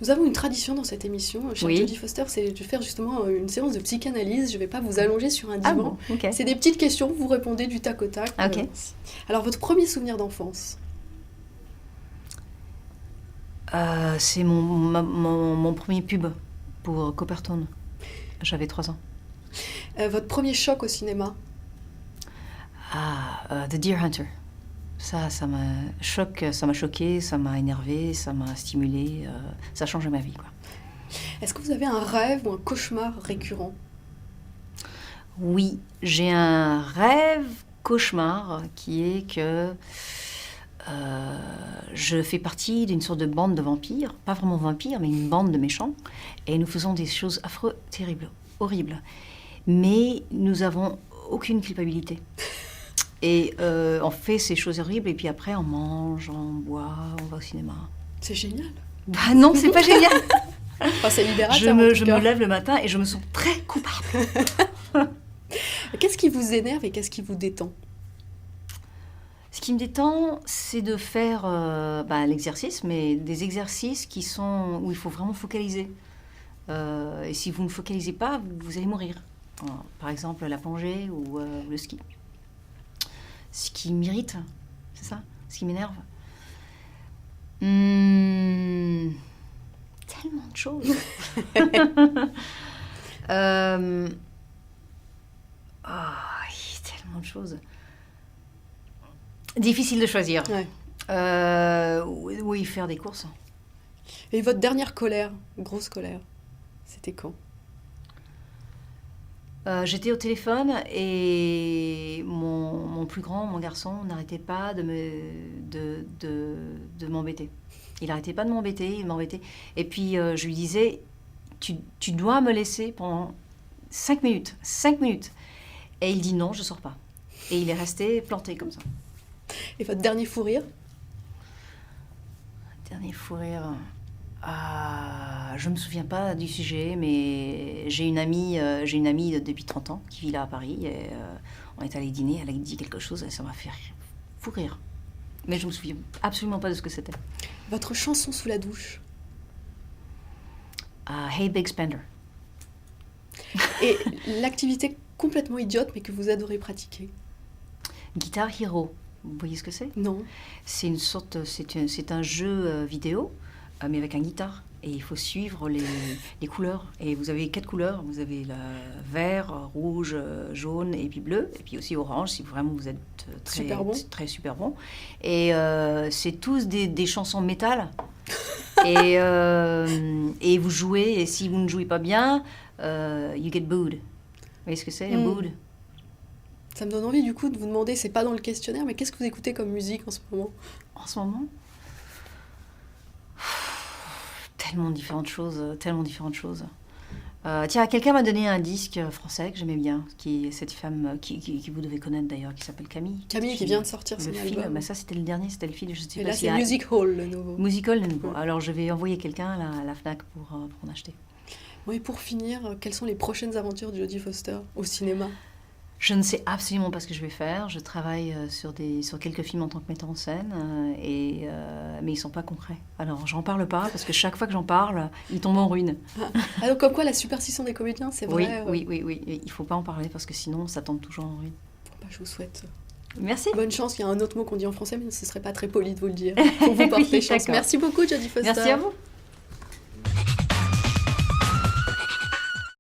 Nous avons une tradition dans cette émission, chère Oui. Jodie Foster, c'est de faire justement une séance de psychanalyse. Je ne vais pas vous allonger sur un Ah divan. bon, ok. C'est des petites questions, vous répondez du tac au tac. Ok. Alors, votre premier souvenir d'enfance? C'est mon premier pub pour Coppertone. J'avais 3 ans. Votre premier choc au cinéma? The Deer Hunter. Ça m'a choqué, ça m'a énervé, ça m'a stimulé, ça a changé ma vie, quoi. Est-ce que vous avez un rêve ou un cauchemar récurrent? Oui, j'ai un rêve cauchemar qui est que je fais partie d'une sorte de bande de vampires, pas vraiment vampires, mais une bande de méchants, et nous faisons des choses affreuses, terribles, horribles. Mais nous avons aucune culpabilité. Et on fait ces choses horribles, et puis après on mange, on boit, on va au cinéma. C'est génial. Bah non, c'est pas génial. Enfin, c'est libérateur. Je me lève le matin et je me sens très coupable. Qu'est-ce qui vous énerve et qu'est-ce qui vous détend? Ce qui me détend, c'est de faire l'exercice, mais des exercices où il faut vraiment focaliser. Et si vous ne focalisez pas, vous allez mourir. Par exemple, la plongée ou le ski. Ce qui m'irrite, c'est ça? Ce qui m'énerve. Tellement de choses. Tellement de choses. Difficile de choisir. Ouais. Oui, faire des courses. Et votre dernière colère, grosse colère, c'était quand? J'étais au téléphone et mon plus grand, mon garçon, n'arrêtait pas de m'embêter. Il n'arrêtait pas de m'embêter, il m'embêtait. Et puis je lui disais, tu dois me laisser pendant 5 minutes. 5 minutes. Et il dit non, je ne sors pas. Et il est resté planté comme ça. Et votre dernier fou rire? Dernier fou rire. Je ne me souviens pas du sujet, mais j'ai une amie depuis 30 ans qui vit là à Paris. Et, on est allé dîner, elle a dit quelque chose et ça m'a fait fou rire. Mais je ne me souviens absolument pas de ce que c'était. Votre chanson sous la douche? Hey Big Spender. Et l'activité complètement idiote mais que vous adorez pratiquer? Guitar Hero. Vous voyez ce que c'est? Non. C'est un jeu vidéo, mais avec un guitare. Et il faut suivre les couleurs. Et vous avez 4 couleurs. Vous avez le vert, rouge, jaune et puis bleu. Et puis aussi orange, si vraiment vous êtes très super bon. Et c'est tous des chansons métal. et vous jouez. Et si vous ne jouez pas bien, you get booed. Vous voyez ce que c'est, booed? Ça me donne envie du coup de vous demander, c'est pas dans le questionnaire, mais qu'est-ce que vous écoutez comme musique en ce moment? En ce moment, tellement différentes choses. Tiens, quelqu'un m'a donné un disque français que j'aimais bien, qui est cette femme qui vous devez connaître d'ailleurs, qui s'appelle Camille. Camille qui vient de sortir son film. album. Bah ça c'était le dernier, c'était le film, je sais Et pas là si c'est Music Hall le nouveau. Music Hall le nouveau. Alors je vais envoyer quelqu'un à la Fnac pour en acheter. Bon, et pour finir, quelles sont les prochaines aventures de Jodie Foster au cinéma? Je ne sais absolument pas ce que je vais faire. Je travaille sur quelques films en tant que metteur en scène, mais ils ne sont pas concrets. Alors, j'en parle pas, parce que chaque fois que j'en parle, ils tombent en ruine. Alors, comme quoi, la superstition des comédiens, c'est vrai? Oui. Il ne faut pas en parler, parce que sinon, ça tombe toujours en ruine. Bah, je vous souhaite merci. Bonne chance. Il y a un autre mot qu'on dit en français, mais ce ne serait pas très poli de vous le dire. Pour vous porter chance. Merci beaucoup, Jodie Foster. Merci à vous.